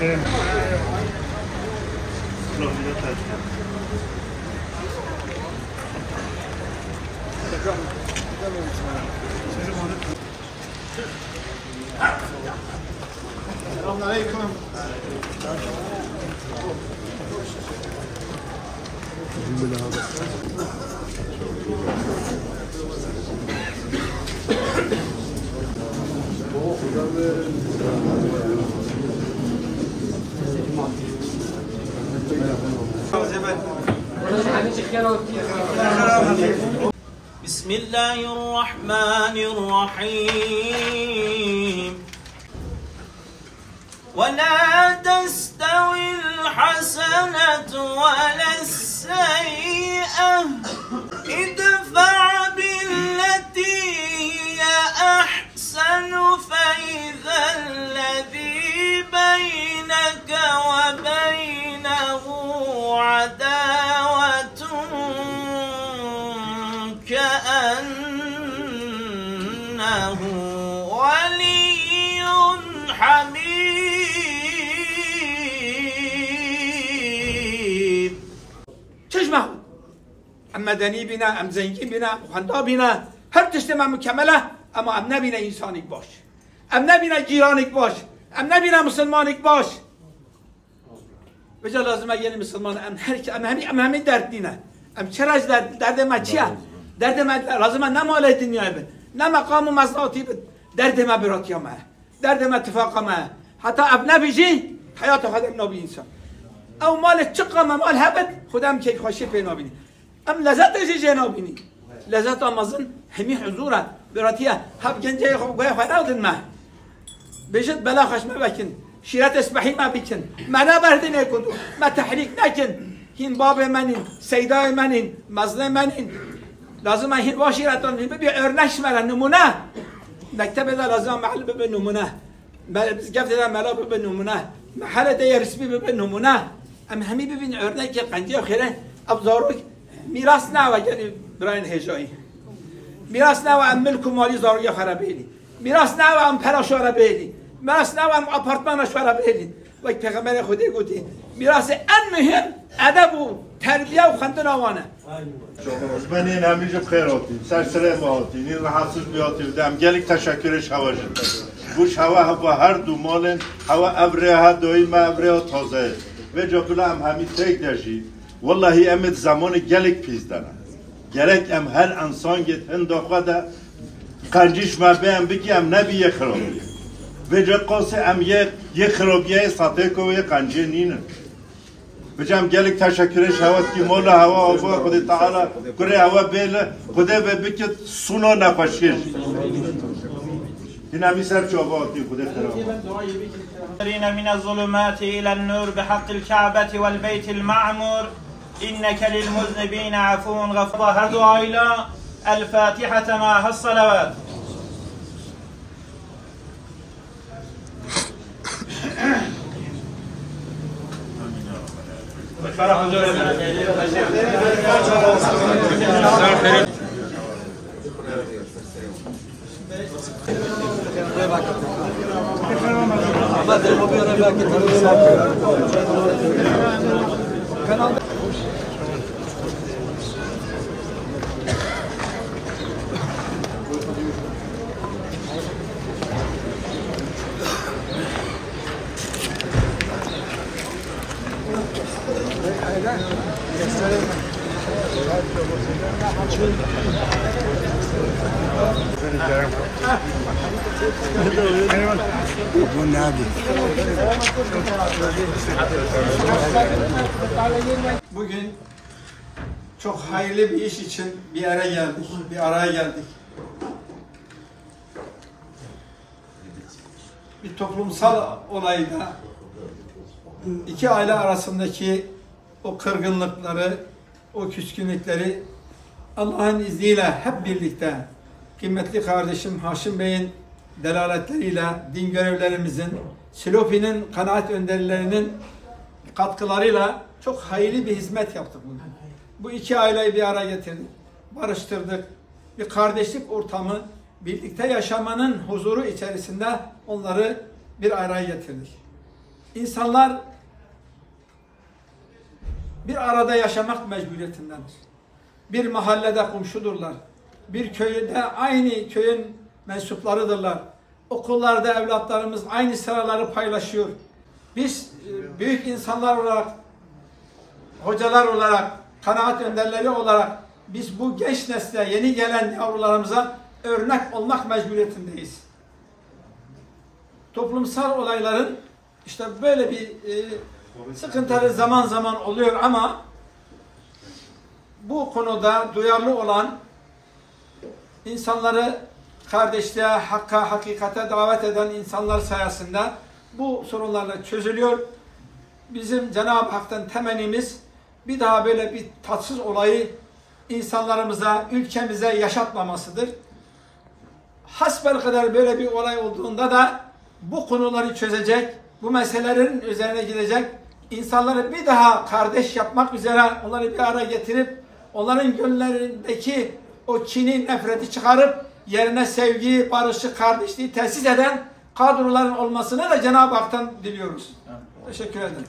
Selamünaleyküm. Bismillahirrahmanirrahim. ولا تستوي الحسنة ولا السيئة ادفع بالتي هي أحسن فإذا الذي بينك وبينه عداوة كأنه ولي حميد. چشمه ام مدنی بینه، ام زنگی بینه، خندا بینه، هر تشت من مکمله، اما ام نبینه انسانیک باش، ام نبینه جیرانیک باش، ام نبینه مسلمانیک باش. بجا لازمه یعنی مسلمان ام همین درد دینه. ام چرا درد ما چیه؟ درد ما لازمه نه مال دنیا بد، نه مقام و مزناتی بد. درد ما براتی ما، درد ما اتفاق ما. حتی اب نبیجی حیات خودم نبی انسان. او مال چقدر مال هبد خودم که خوشی پی نبینی. ام لذت چی نبینی؟ لذت آمازن همی حضوره براتیه. هب جنجه خوب گوی خواهد ما. بجد بلا خشم بکن. شیرت اسبحی ما بکن. منا برد نکن. ما تحریک نکن. هین باب منین، سیدای منین، مظلم منین. لازم هین واشیرتان ببی ارنش مرا نمونه. مکتب دا لازم محل ببی نمونه. گفت دا ملا ببی نمونه. محل دا رسمی ببی نمونه. ام همی ببین ارنه که قنجی و خیره ابزاروک میراث نه و یعنی براین هجایی. میراث نه و ام ملک و مالی زاروی خرابیلی. میراث نه و ام پراشاره بیلی. میراث نه و ام آپارتمانش خرابیلی. و پیغمبر خودی گفتی میراث ان مهم ادب و تربیه و خندن آوانه. من این همیشه بخیراتی، سرسره ماهاتی، این رحصوش بیاتی بدم گلیک تشکرش هوا جد. بوش هوا هر دو مالن، هوا ابره ها دایم ابره ها تازه. و جا بلا هم همی تک داشتی، والله امت زمان گلیک پیز دارن. گلیک ام هر انسان گت هنداخته ده، قنجیش مبهم بگی ام نبی یک خرابیه. و جا قاسه ام یک خرابیه ساته که و یک قنجه نینه. بجام گلیک تشکرش هوا کی مولا هوا آوا خود تعالی کره هوا بیله خدا به بکت سونا نخوشیش این همی سر چوباتی خدا خراب من الظلمات إلى النور بحق الكعبة والبيت المعمور إنك للمذنبين عفو غفور. هر دعا إلى الفاتحة معها الصلوات. Bugün çok hayırlı bir iş için bir araya geldik. Bir toplumsal olayda iki aile arasındaki o kırgınlıkları, o küskünlükleri Allah'ın izniyle hep birlikte kıymetli kardeşim Haşim Bey'in delaletleriyle din görevlerimizin, Silopi'nin kanaat önderlerinin katkılarıyla çok hayırlı bir hizmet yaptık bugün. Bu iki aileyi bir araya getirdik, barıştırdık. Bir kardeşlik ortamı, birlikte yaşamanın huzuru içerisinde onları bir araya getirdik. İnsanlar bir arada yaşamak mecburiyetindendir. Bir mahallede komşudurlar. Bir köyde aynı köyün mensuplarıdırlar. Okullarda evlatlarımız aynı sıraları paylaşıyor. Biz büyük insanlar olarak, hocalar olarak, kanaat önderleri olarak biz bu genç nesle, yeni gelen yavrularımıza örnek olmak mecburiyetindeyiz. Toplumsal olayların işte böyle bir sıkıntıları zaman zaman oluyor ama bu konuda duyarlı olan, insanları kardeşliğe, hakka, hakikate davet eden insanlar sayesinde bu sorunlarla çözülüyor. Bizim Cenab-ı Hak'tan temennimiz bir daha böyle bir tatsız olayı insanlarımıza, ülkemize yaşatmamasıdır. Hasbelkader böyle bir olay olduğunda da bu konuları çözecek, bu meselelerin üzerine gidecek, insanları bir daha kardeş yapmak üzere onları bir araya getirip onların gönüllerindeki o kini, nefreti çıkarıp yerine sevgi, barışı, kardeşliği tesis eden kadroların olmasını da Cenab-ı Hak'tan diliyoruz. Teşekkür ederim.